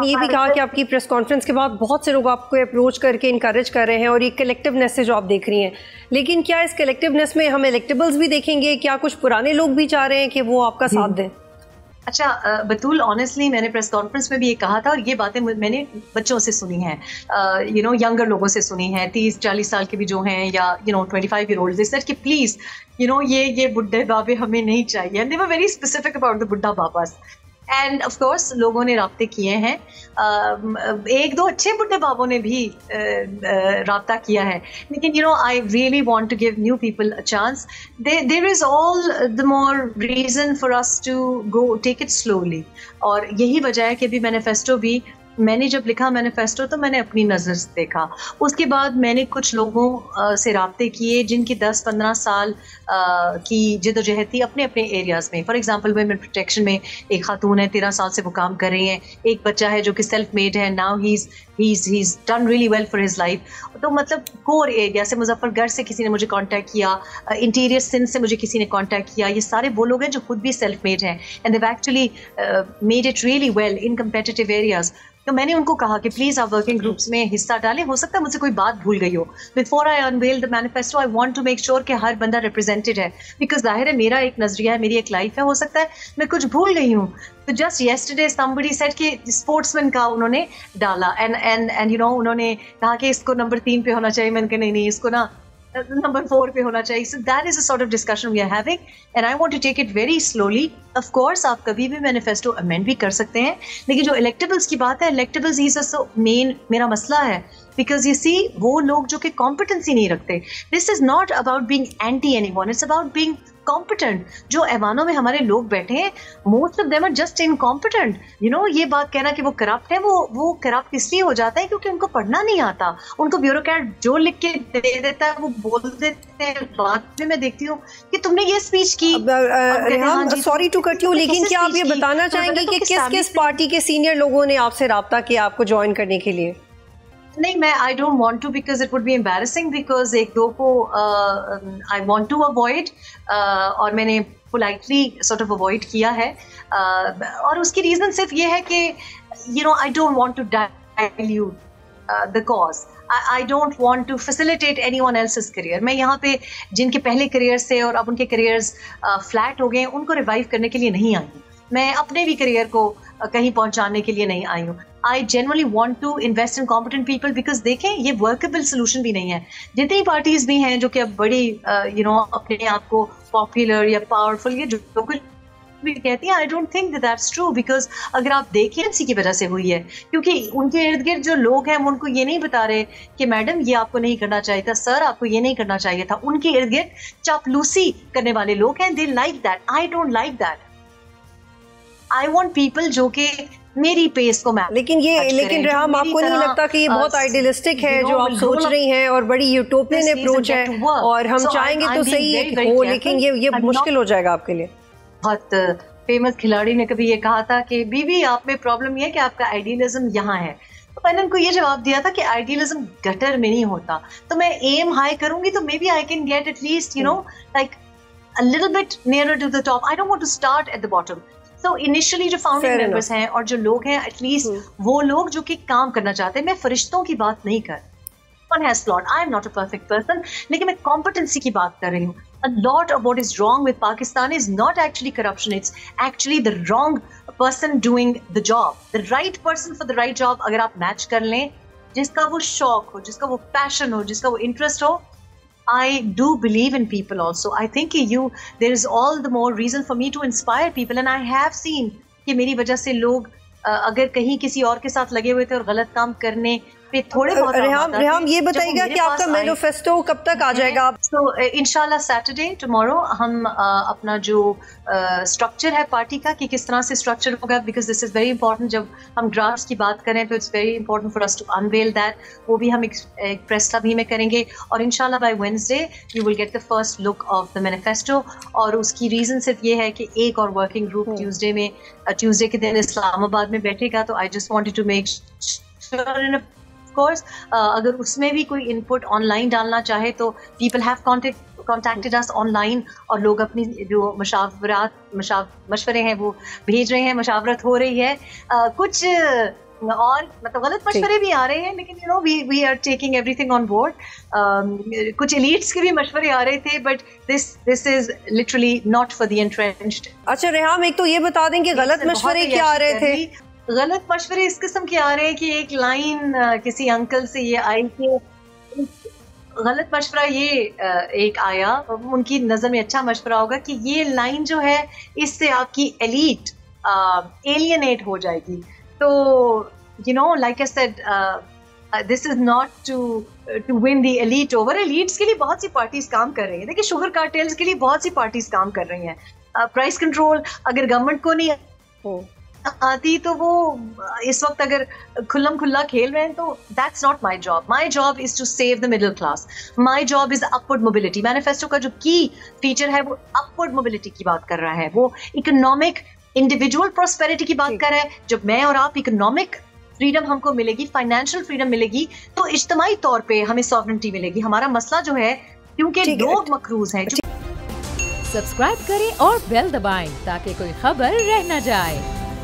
ये भी कहा कि आपकी प्रेस कॉन्फ्रेंस के बाद बहुत से लोग आपको अप्रोच करके इनकरेज कर रहे हैं और ये कलेक्टिवनेस से जो आप देख रही हैं, लेकिन क्या इस कलेक्टिवनेस में हम इलेक्टेबल्स भी देखेंगे? क्या कुछ पुराने लोग भी चाह रहे हैं कि वो आपका साथ दें? अच्छा बतूल, ऑनेस्टली मैंने प्रेस कॉन्फ्रेंस में भी ये कहा था और ये बातें मैंने बच्चों से सुनी हैं, यंगर लोगों से सुनी हैं, 30-40 साल के भी जो हैं, या 25 ईयर ओल्ड, दे सेड कि प्लीज ये बुड्ढे बाबे हमें नहीं चाहिए, and they were very specific about the बुड्ढा बाबास। एंड ऑफ कोर्स लोगों ने राब्ते किए हैं, एक दो अच्छे बुड्ढे बाबों ने भी राब्ता किया है, लेकिन I really want to give new people a chance. There is all the more reason for us to go take it slowly, और यही वजह है कि अभी मैनिफेस्टो भी मैंने जब लिखा मैनिफेस्टो तो मैंने अपनी नज़र से देखा, उसके बाद मैंने कुछ लोगों से राब्ते किए जिनकी 10-15 साल की जिदोजहद थी अपने अपने एरियाज़ में। फॉर एग्जांपल वुमेन प्रोटेक्शन में एक खातून है, 13 साल से वो काम कर रही हैं, एक बच्चा है जो कि सेल्फ मेड है, now he is done really well for his life. तो मतलब कोर एरिया से, मुजफ्फरगढ़ से किसी ने मुझे कांटेक्ट किया, इंटीरियर सिंध से मुझे किसी ने कांटेक्ट किया, ये सारे वो लोग हैं जो खुद भी सेल्फ मेड हैं and they actually made it really well in competitive areas. तो मैंने उनको कहा कि प्लीज आप वर्किंग ग्रुप्स में हिस्सा डालें, हो सकता है मुझसे कोई बात भूल गई हो। Before I unveil the manifesto I want to make sure कि हर बंदा रिप्रेजेंटेड है, बिकॉज जाहिर है मेरा एक नजरिया है, मेरी एक लाइफ है, हो सकता है मैं कुछ भूल गई हूँ। तो जस्ट येस्टरडे समबडी सेड कि स्पोर्ट्समैन का उन्होंने डाला एंड उन्होंने कहा कि इसको नंबर 3 पे होना चाहिए। मैंने कहा नहीं, इसको ना नंबर 4 पे होना चाहिए। So that is a sort of discussion we are having and I want to take it very slowly. Of course आप कभी भी मैनिफेस्टो अमेंड भी कर सकते हैं, लेकिन जो इलेक्टेबल्स की बात है, इलेक्टेबल्स ही so मेन मेरा मसला है, बिकॉज यू सी वो लोग जो कि कॉम्पिटेंसी नहीं रखते। This is not about being anti anyone, it's about being competent. जो ऐवानों में हमारे लोग बैठे हैं, most of them are just incompetent. ये बात कहना कि वो करप्ट है, वो करप्ट इसलिए हो जाता है क्योंकि उनको पढ़ना नहीं आता। उनको ब्यूरोक्रेट जो लिख के दे देता है वो बोल देते हैं। बाद में मैं देखती हूँ कि तुमने ये स्पीच की। सॉरी टू कट यू, लेकिन क्या आप ये बताना चाहेंगे कि किस किस पार्टी के सीनियर लोगों ने आपसे राब्ता किया आपको ज्वाइन करने के लिए? नहीं, मैं I don't want to because it would be embarrassing, because एक दो को आई वांट टू अवॉइड और मैंने पोलाइटली सॉर्ट ऑफ अवॉइड किया है, और उसकी रीजन सिर्फ ये है कि I don't want to dilute the cause. I don't want to facilitate anyone else's career. मैं यहाँ पे जिनके पहले करियर से और अब उनके करियर्स फ्लैट हो गए उनको रिवाइव करने के लिए नहीं आई हूँ। मैं अपने भी करियर को कहीं पहुंचाने के लिए नहीं आई हूँ। I genuinely want to invest in competent people because देखें ये वर्केबल सोल्यूशन भी नहीं है। जितनी पार्टीज भी हैं जो कि अब बड़ी अपने आप को पॉपुलर या पावरफुल या जो कुछ भी कहती हैं, I don't think that's true, because अगर आप देखें इसी की वजह से हुई है, क्योंकि उनके इर्द गिर्द जो लोग हैं वो उनको ये नहीं बता रहे कि मैडम ये आपको नहीं करना चाहिए था, सर आपको ये नहीं करना चाहिए था। उनके इर्द गिर्द चापलूसी करने वाले लोग हैं, they like that. I don't like that. I want people जो कि मेरी पेस को मैच। लेकिन रेहम, आपको नहीं लगता कि ये बहुत आइडियलिस्टिक है जो आप सोच रही हैं और बड़ी यूटोपियन अप्रोच है, और हम चाहेंगे तो सही हो, लेकिन ये मुश्किल हो जाएगा आपके लिए? बहुत फेमस खिलाड़ी ने कभी ये कहा था कि बीवी आप में प्रॉब्लम ये है कि आपका आइडियलिज्म यहाँ है। तो मैंने उनको ये जवाब दिया था कि आइडियलिज्म गटर में नहीं होता। तो मैं एम हाई करूंगी तो maybe I can get at least like a little bit nearer to the top. I don't want to start at the bottom. तो इनिशियली जो फाउंडिंग मेंबर्स हैं और जो लोग हैं, एटलीस्ट वो लोग जो कि काम करना चाहते हैं। मैं फरिश्तों की बात नहीं कर, one has flawed. I am not a perfect person, लेकिन मैं competency की बात कर रही हूँ। A lot of what is wrong with Pakistan is not actually corruption. It's actually the wrong person doing the job. The right person for the right job अगर आप match कर लें, जिसका वो शौक हो, जिसका वो पैशन हो, जिसका वो इंटरेस्ट हो, I do believe in people also. I think there is all the more reason for me to inspire people, and I have seen कि मेरी वजह से लोग अगर कहीं किसी और के साथ लगे हुए थे और गलत काम करने पे थोड़े बहुत रेहम ये बताइएगा कि आपका मैनिफेस्टो कब तक आ जाएगा? तो इंशाल्लाह सैटरडे टुमारो हम अपना जो स्ट्रक्चर है पार्टी का कि किस तरह से स्ट्रक्चर होगा, because this is very important. जब हम ड्राफ्ट्स की बात करें तो it's very important for us to unveil that. वो भी हम एक प्रेस क्लब ही में करेंगे और इंशाल्लाह bye Wednesday you will get the first look of the manifesto. और उसकी रीजन सिर्फ ये है कि एक और वर्किंग ग्रुप ट्यूसडे के दिन इस्लामाबाद में बैठेगा। तो I just wanted to make sure in course अगर उसमें भी कोई इनपुट ऑनलाइन डालना चाहे तो people have contacted us online, और लोग अपनी जो मशवरे हैं वो भेज रहे हैं, मशावरत हो रही है। कुछ और मतलब गलत मशवरे भी आ रहे हैं, लेकिन you know we are taking everything on board. कुछ एलिट्स के भी मशवरे आ रहे थे, but this is literally not for the entrenched. अच्छा रेहाम, एक तो ये बता दें कि गलत मशवरे क्या आ रहे थे? गलत मशवरे इस किस्म के आ रहे हैं कि एक लाइन किसी अंकल से ये आई कि गलत मशवरा ये एक आया, उनकी नजर में अच्छा मशवरा होगा कि ये लाइन जो है इससे आपकी एलीट एलियनेट हो जाएगी। तो you know like I said this is not to win the elite over। elites के लिए बहुत सी पार्टीज काम कर रही हैं। देखिए शुगर कार्टेल्स के लिए बहुत सी पार्टीज काम कर रही हैं। प्राइस कंट्रोल अगर गवर्नमेंट को नहीं आती तो वो इस वक्त अगर खुल्लम खुल्ला खेल रहे हैं, तो that's not my job. My job is to save the middle class. My job is upward mobility. Manifesto का जो की फीचर है वो अपवर्ड मोबिलिटी की बात कर रहा है, वो इकोनॉमिक इंडिविजुअल प्रॉस्पेरिटी की बात कर रहा है। जब मैं और आप इकोनॉमिक फ्रीडम हमको मिलेगी, फाइनेंशियल फ्रीडम मिलेगी, तो इज्तिमाई तौर पे हमें सॉवरेंटी मिलेगी। हमारा मसला जो है, क्योंकि लोग मकरूज हैं। सब्सक्राइब करें और बेल दबाएं ताकि कोई खबर रह न जाए।